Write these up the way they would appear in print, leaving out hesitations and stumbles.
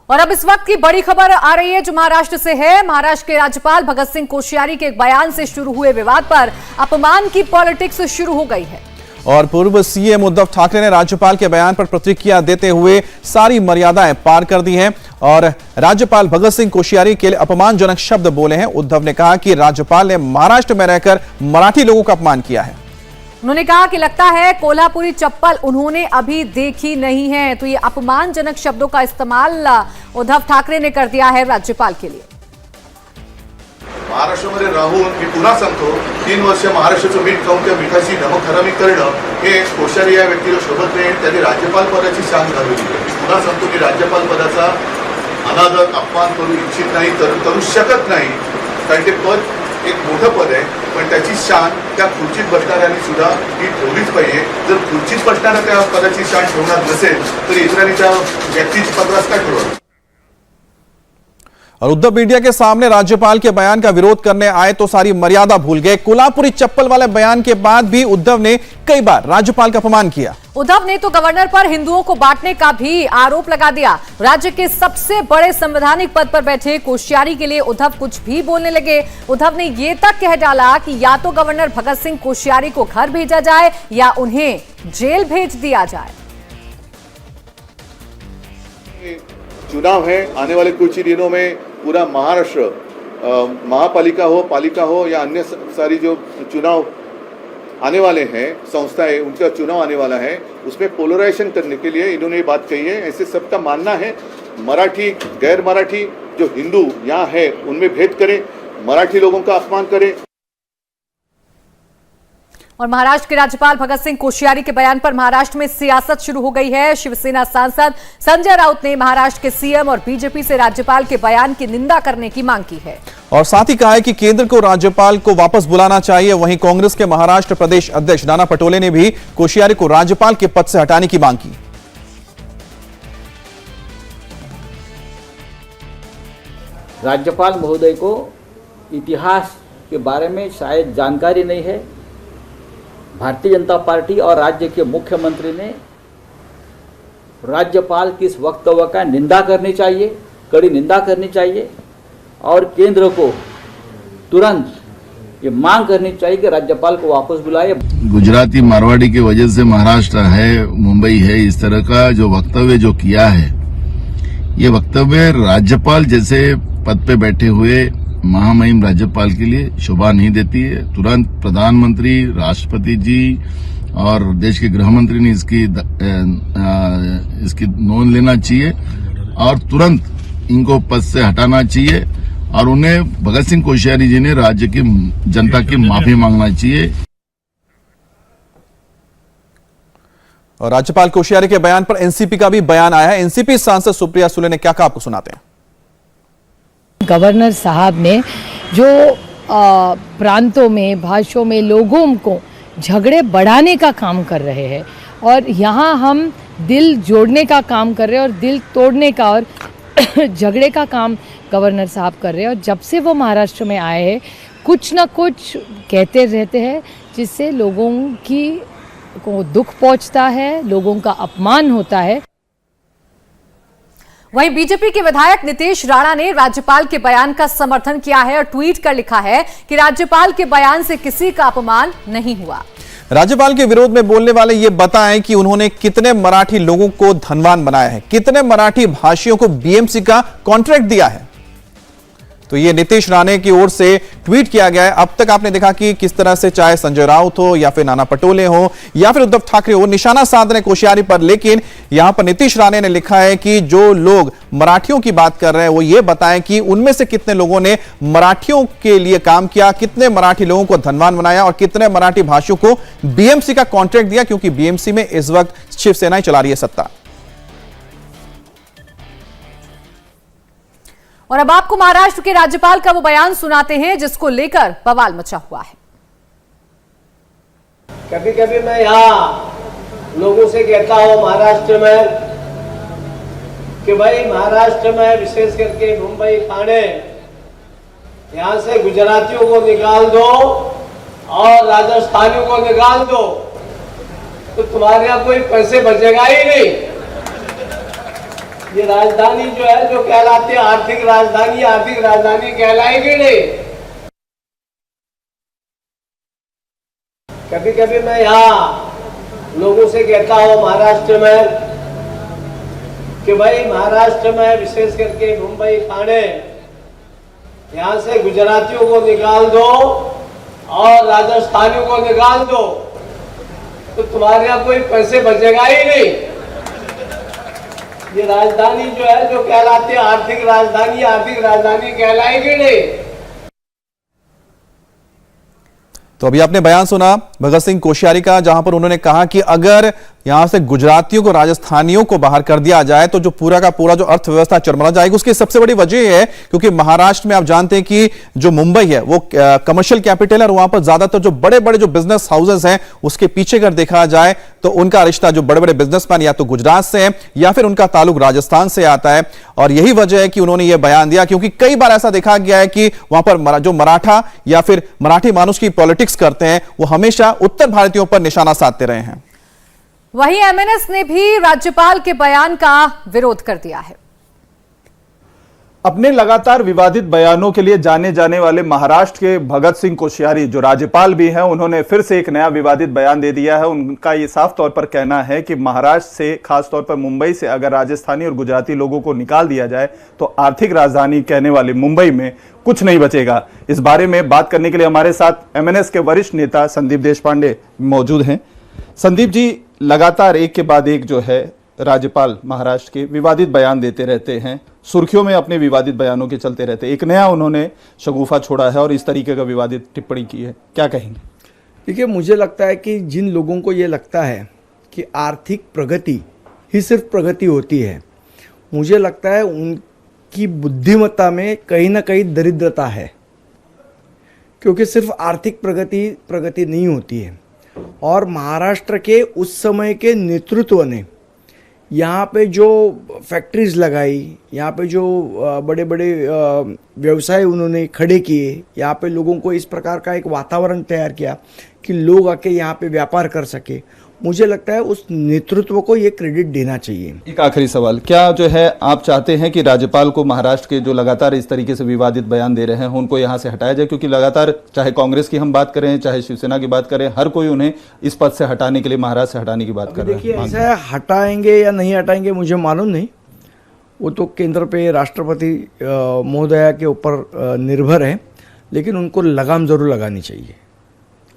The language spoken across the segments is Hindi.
और अब इस वक्त की बड़ी खबर आ रही है जो महाराष्ट्र से है। महाराष्ट्र के राज्यपाल भगत सिंह कोश्यारी के एक बयान से शुरू हुए विवाद पर अपमान की पॉलिटिक्स शुरू हो गई है। और पूर्व सीएम उद्धव ठाकरे ने राज्यपाल के बयान पर प्रतिक्रिया देते हुए सारी मर्यादाएं पार कर दी हैं और राज्यपाल भगत सिंह कोश्यारी के लिए अपमानजनक शब्द बोले हैं। उद्धव ने कहा कि राज्यपाल ने महाराष्ट्र में रहकर मराठी लोगों का अपमान किया है। उन्होंने कहा कि लगता है कोल्हापुरी चप्पल उन्होंने अभी देखी नहीं है। तो ये अपमानजनक शब्दों का इस्तेमाल उद्धव ठाकरे ने कर दिया है राज्यपाल के लिए। महाराष्ट्रामध्ये राहून मी पुन्हा सांगतो 3 वर्ष महाराष्ट्राचं मीठ खाऊन त्या मिठाची नमखरामी करणं हे कोश्यारी या व्यक्तीला शोभत नाही। त्यांनी राज्यपाल पदाची शान घालवली आहे। पुन्हा सांगतो की राज्यपाल पदाचा अनादर अपमान करू इच्छित नाही, करू शकत नाही, कारण ते पद एक मोठं पद आहे, पण त्याची शान त्या खुर्चीत बसणाऱ्यांनी सुद्धा ही ठेवलीच पाहिजे। जर खुर्चीत बसणाऱ्या त्या पदाची शान ठेवणार नसेल तर इतरांनी त्या व्यक्तीची पदरास काय ठेवणार। और उद्धव मीडिया के सामने राज्यपाल के बयान का विरोध करने आए तो सारी मर्यादा भूल गए। कोल्हापुरी चप्पल वाले बयान के बाद भी उद्धव ने कई बार राज्यपाल का अपमान किया। उद्धव ने तो गवर्नर पर हिंदुओं को बांटने का भी आरोप लगा दिया। राज्य के सबसे बड़े संवैधानिक पद पर बैठे कोश्यारी के लिए उद्धव कुछ भी बोलने लगे। उद्धव ने ये तक कह डाला कि या तो गवर्नर भगत सिंह कोश्यारी को घर भेजा जाए या उन्हें जेल भेज दिया जाए। चुनाव है, आने वाले कुछ ही दिनों में पूरा महाराष्ट्र महापालिका हो, पालिका हो या अन्य सारी जो चुनाव आने वाले हैं, संस्थाएं, उनका चुनाव आने वाला है, उसमें पोलराइजेशन करने के लिए इन्होंने ये बात कही है। ऐसे सबका मानना है मराठी गैर मराठी जो हिंदू यहाँ है उनमें भेद करें, मराठी लोगों का अपमान करें। और महाराष्ट्र के राज्यपाल भगत सिंह कोश्यारी के बयान पर महाराष्ट्र में सियासत शुरू हो गई है। शिवसेना सांसद संजय राउत ने महाराष्ट्र के सीएम और बीजेपी से राज्यपाल के बयान की निंदा करने की मांग की है और साथ ही कहा है कि केंद्र को राज्यपाल को वापस बुलाना चाहिए। वहीं कांग्रेस के महाराष्ट्र प्रदेश अध्यक्ष नाना पटोले ने भी कोश्यारी को राज्यपाल के पद से हटाने की मांग की। राज्यपाल महोदय को इतिहास के बारे में शायद जानकारी नहीं है। भारतीय जनता पार्टी और राज्य के मुख्यमंत्री ने राज्यपाल की इस वक्तव्य का निंदा करनी चाहिए, कड़ी निंदा करनी चाहिए और केंद्र को तुरंत ये मांग करनी चाहिए कि राज्यपाल को वापस बुलाए। गुजराती मारवाड़ी की वजह से महाराष्ट्र है, मुंबई है, इस तरह का जो वक्तव्य जो किया है, ये वक्तव्य राज्यपाल जैसे पद पे बैठे हुए महामहिम राज्यपाल के लिए शोभा नहीं देती है। तुरंत प्रधानमंत्री, राष्ट्रपति जी और देश के गृह मंत्री ने इसकी नोंद लेना चाहिए और तुरंत इनको पद से हटाना चाहिए और उन्हें भगत सिंह कोश्यारी जी ने राज्य की जनता की माफी मांगना चाहिए। और राज्यपाल कोश्यारी के बयान पर एनसीपी का भी बयान आया है। एनसीपी सांसद सुप्रिया सुले ने क्या कहा, आपको सुनाते हैं। गवर्नर साहब ने जो प्रांतों में, भाषाओं में लोगों को झगड़े बढ़ाने का काम कर रहे हैं और यहाँ हम दिल जोड़ने का काम कर रहे हैं और दिल तोड़ने का और झगड़े का काम गवर्नर साहब कर रहे हैं। और जब से वो महाराष्ट्र में आए हैं कुछ ना कुछ कहते रहते हैं जिससे लोगों को दुख पहुँचता है, लोगों का अपमान होता है। वहीं बीजेपी के विधायक नीतीश राणा ने राज्यपाल के बयान का समर्थन किया है और ट्वीट कर लिखा है कि राज्यपाल के बयान से किसी का अपमान नहीं हुआ। राज्यपाल के विरोध में बोलने वाले ये बताएं कि उन्होंने कितने मराठी लोगों को धनवान बनाया है, कितने मराठी भाषियों को बीएमसी का कॉन्ट्रैक्ट दिया है। तो ये नीतीश राणे की ओर से ट्वीट किया गया है। अब तक आपने देखा कि किस तरह से चाहे संजय राउत हो या फिर नाना पटोले हो या फिर उद्धव ठाकरे हो, निशाना साध रहे कोश्यारी पर, लेकिन यहां पर नीतीश राणे ने लिखा है कि जो लोग मराठियों की बात कर रहे हैं वो ये बताएं कि उनमें से कितने लोगों ने मराठियों के लिए काम किया, कितने मराठी लोगों को धनवान बनाया और कितने मराठी भाषियों को बीएमसी का कॉन्ट्रैक्ट दिया, क्योंकि बीएमसी में इस वक्त शिवसेना ही चला रही है सत्ता। और अब आपको महाराष्ट्र के राज्यपाल का वो बयान सुनाते हैं जिसको लेकर बवाल मचा हुआ है। कभी कभी मैं यहाँ लोगों से कहता हूँ महाराष्ट्र में कि भाई महाराष्ट्र में विशेष करके मुंबई, ठाणे, यहाँ से गुजरातियों को निकाल दो और राजस्थानियों को निकाल दो तो तुम्हारे यहाँ कोई पैसे बचेगा ही नहीं। ये राजधानी जो है, जो कहलाती है आर्थिक राजधानी कहलाएगी नहीं। कभी कभी मैं यहाँ लोगों से कहता हूँ महाराष्ट्र में कि भाई महाराष्ट्र में विशेष करके मुंबई ठाणे, यहाँ से गुजरातियों को निकाल दो और राजस्थानियों को निकाल दो तो तुम्हारे यहाँ कोई पैसे बचेगा ही नहीं। ये राजधानी जो है, जो कहलाती है आर्थिक राजधानी कहलाएगी नहीं। तो अभी आपने बयान सुना भगत सिंह कोश्यारी का, जहां पर उन्होंने कहा कि अगर यहां से गुजरातियों को, राजस्थानियों को बाहर कर दिया जाए तो जो पूरा का पूरा जो अर्थव्यवस्था चरमरा जाएगी। उसकी सबसे बड़ी वजह है क्योंकि महाराष्ट्र में आप जानते हैं कि जो मुंबई है वो कमर्शियल कैपिटल है और वहां पर ज्यादातर जो बड़े बड़े जो बिजनेस हाउसेस हैं उसके पीछे अगर देखा जाए तो उनका रिश्ता जो बड़े बड़े बिजनेसमैन या तो गुजरात से है या फिर उनका ताल्लुक राजस्थान से आता है। और यही वजह है कि उन्होंने यह बयान दिया, क्योंकि कई बार ऐसा देखा गया है कि वहां पर जो मराठा या फिर मराठी मानुष की पॉलिटिक्स करते हैं वो हमेशा उत्तर भारतीयों पर निशाना साधते रहे हैं। वहीं एमएनएस ने भी राज्यपाल के बयान का विरोध कर दिया है। अपने लगातार विवादित बयानों के लिए जाने जाने वाले महाराष्ट्र के भगत सिंह कोश्यारी, जो राज्यपाल भी हैं, उन्होंने फिर से एक नया विवादित बयान दे दिया है। उनका ये साफ तौर पर कहना है कि महाराष्ट्र से, खास तौर पर मुंबई से अगर राजस्थानी और गुजराती लोगों को निकाल दिया जाए तो आर्थिक राजधानी कहने वाले मुंबई में कुछ नहीं बचेगा। इस बारे में बात करने के लिए हमारे साथ एमएनएस के वरिष्ठ नेता संदीप देशपांडे मौजूद हैं। संदीप जी, लगातार एक के बाद एक जो है राज्यपाल महाराष्ट्र के विवादित बयान देते रहते हैं, सुर्खियों में अपने विवादित बयानों के चलते रहते हैं। एक नया उन्होंने शगुफा छोड़ा है और इस तरीके का विवादित टिप्पणी की है, क्या कहेंगे? देखिए, मुझे लगता है कि जिन लोगों को ये लगता है कि आर्थिक प्रगति ही सिर्फ प्रगति होती है, मुझे लगता है उनकी बुद्धिमत्ता में कहीं ना कहीं दरिद्रता है, क्योंकि सिर्फ आर्थिक प्रगति नहीं होती है। और महाराष्ट्र के उस समय के नेतृत्व ने यहाँ पे जो फैक्ट्रीज लगाई, यहाँ पे जो बड़े बड़े व्यवसाय उन्होंने खड़े किए, यहाँ पे लोगों को इस प्रकार का एक वातावरण तैयार किया कि लोग आके यहाँ पे व्यापार कर सके, मुझे लगता है उस नेतृत्व को ये क्रेडिट देना चाहिए। एक आखिरी सवाल, क्या जो है आप चाहते हैं कि राज्यपाल को महाराष्ट्र के जो लगातार इस तरीके से विवादित बयान दे रहे हैं उनको यहाँ से हटाया जाए? क्योंकि लगातार चाहे कांग्रेस की हम बात करें, चाहे शिवसेना की बात करें, हर कोई उन्हें इस पद से हटाने के लिए, महाराष्ट्र से हटाने की बात कर रहा है। देखिए, ऐसा हटाएंगे या नहीं हटाएंगे मुझे मालूम नहीं, वो तो केंद्र पे राष्ट्रपति महोदया के ऊपर निर्भर है, लेकिन उनको लगाम जरूर लगानी चाहिए,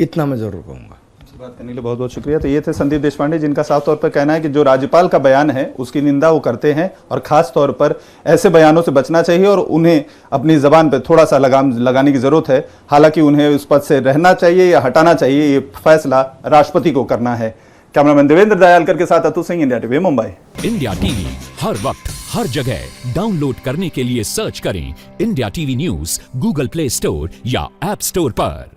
इतना मैं जरूर कहूँगा। बात करने के लिए बहुत बहुत शुक्रिया। तो ये थे संदीप देशपांडे, जिनका साफ तौर पर कहना है कि जो राज्यपाल का बयान है उसकी निंदा वो करते हैं और खास तौर पर ऐसे बयानों से बचना चाहिए और उन्हें अपनी जबान पर थोड़ा सा लगाम लगाने की जरूरत है। हालांकि उन्हें उस पद से रहना चाहिए या हटाना चाहिए, ये फैसला राष्ट्रपति को करना है। कैमरामैन देवेंद्र दयालकर के साथ Atul Singh, India TV Mumbai. India TV हर वक्त हर जगह डाउनलोड करने के लिए सर्च करें India TV news Google play store या ऐप स्टोर पर।